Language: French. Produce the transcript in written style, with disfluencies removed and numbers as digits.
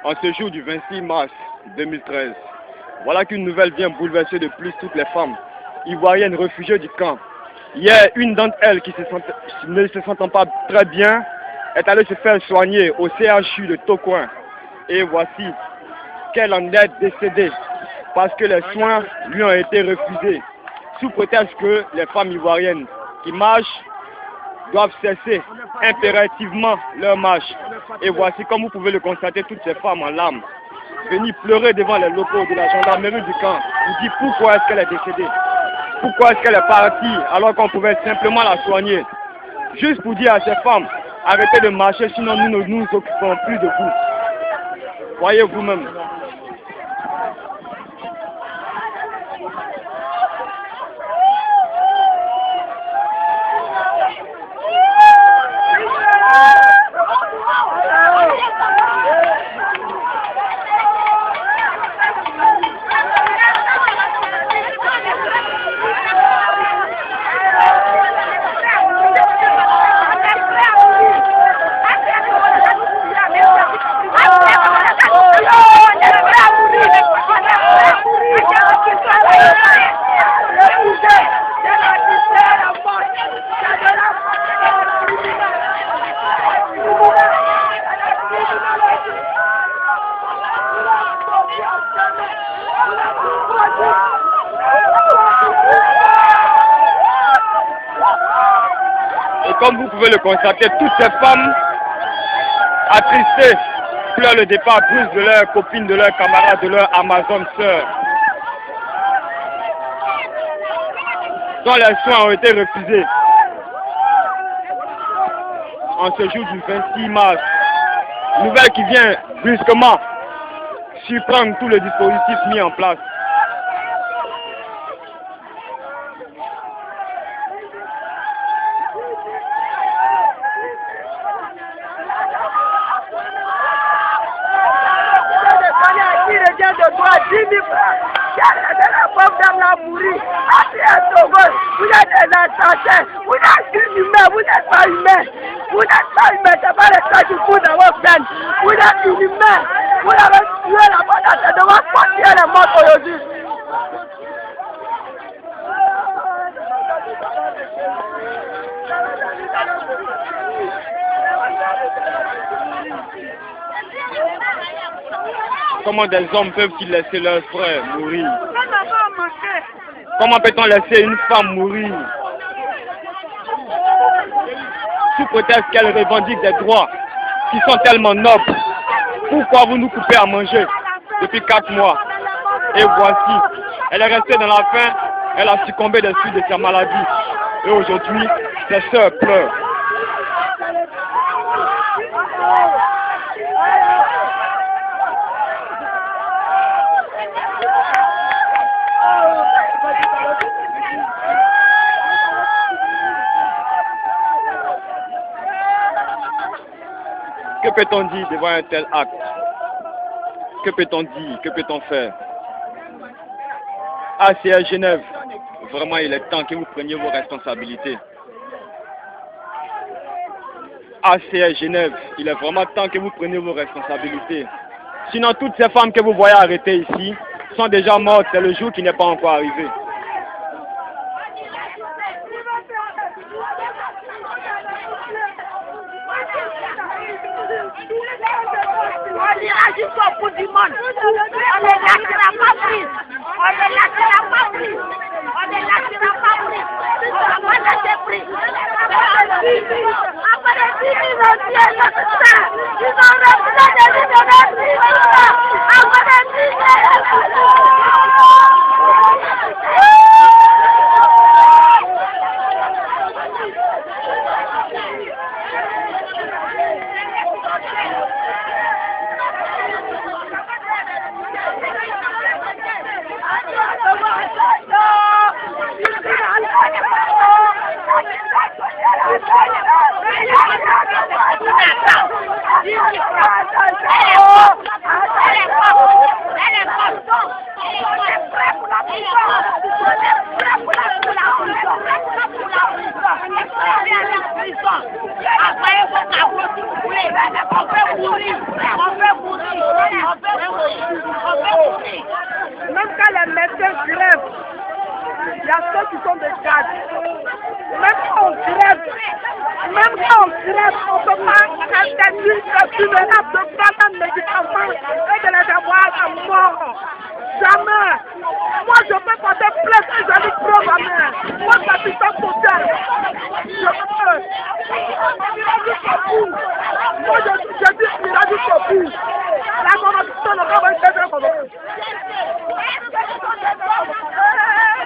En ce jour du 26 mars 2013, voilà qu'une nouvelle vient bouleverser de plus toutes les femmes ivoiriennes réfugiées du camp. Hier, une d'entre elles qui ne se sentant pas très bien est allée se faire soigner au CHU de Tokoin. Et voici qu'elle en est décédée parce que les soins lui ont été refusés, sous prétexte que les femmes ivoiriennes qui marchent doivent cesser impérativement leur marche. Et voici, comme vous pouvez le constater, toutes ces femmes en larmes venir pleurer devant les locaux de la gendarmerie du camp. Vous dites pourquoi est-ce qu'elle est décédée, pourquoi est-ce qu'elle est partie alors qu'on pouvait simplement la soigner. Juste pour dire à ces femmes, arrêtez de marcher, sinon nous ne nous occupons plus de vous. Voyez vous-même. Et comme vous pouvez le constater, toutes ces femmes attristées pleurent le départ brusque de leurs copines, de leurs camarades, de leurs Amazon sœurs, dont les soins ont été refusés en ce jour du 26 mars. Nouvelle qui vient brusquement surprendre tout le dispositif mis en place. Vous êtes des assassins, vous êtes inhumains, vous n'êtes pas humains. Vous n'êtes pas humains, c'est pas le cas du coup dans vos peines. Vous êtes inhumains, vous avez tué la bonne tête de votre partie, elle est morte aujourd'hui. Comment des hommes peuvent-ils laisser leurs frères mourir? Comment peut-on laisser une femme mourir sous prétexte qu'elle revendique des droits qui sont tellement nobles? Pourquoi vous nous coupez à manger depuis 4 mois? Et voici, elle est restée dans la faim, elle a succombé des suites de sa maladie. Et aujourd'hui, ses sœurs pleurent. Que peut-on dire devant un tel acte? Que peut-on dire? Que peut-on faire? ACR Genève, vraiment il est temps que vous preniez vos responsabilités. ACR Genève, il est vraiment temps que vous preniez vos responsabilités. Sinon toutes ces femmes que vous voyez arrêtées ici sont déjà mortes, c'est le jour qui n'est pas encore arrivé. On ira jusqu'au bout du monde. On ne lâchera pas prise. On ne lâchera pas prise. On ne lâchera pas prise. On ne va pas lâcher prise. Après 10 000 ans, notre sang, ils ont refusé de lui donner 10 000 ans. Après 10 000 on fait mourir. Même quand les médecins grèvent, il y a ceux qui sont des gardes. Même quand on grève, on ne peut pas interdire les vulnérables de prendre un médicament et de les avoir à mort. Jamais. Moi, je peux porter plainte et je dis programmé. Moi, ça fait ça pour terre. Je peux. Moi, je dis Miradi Kopu. La convention ne va pas être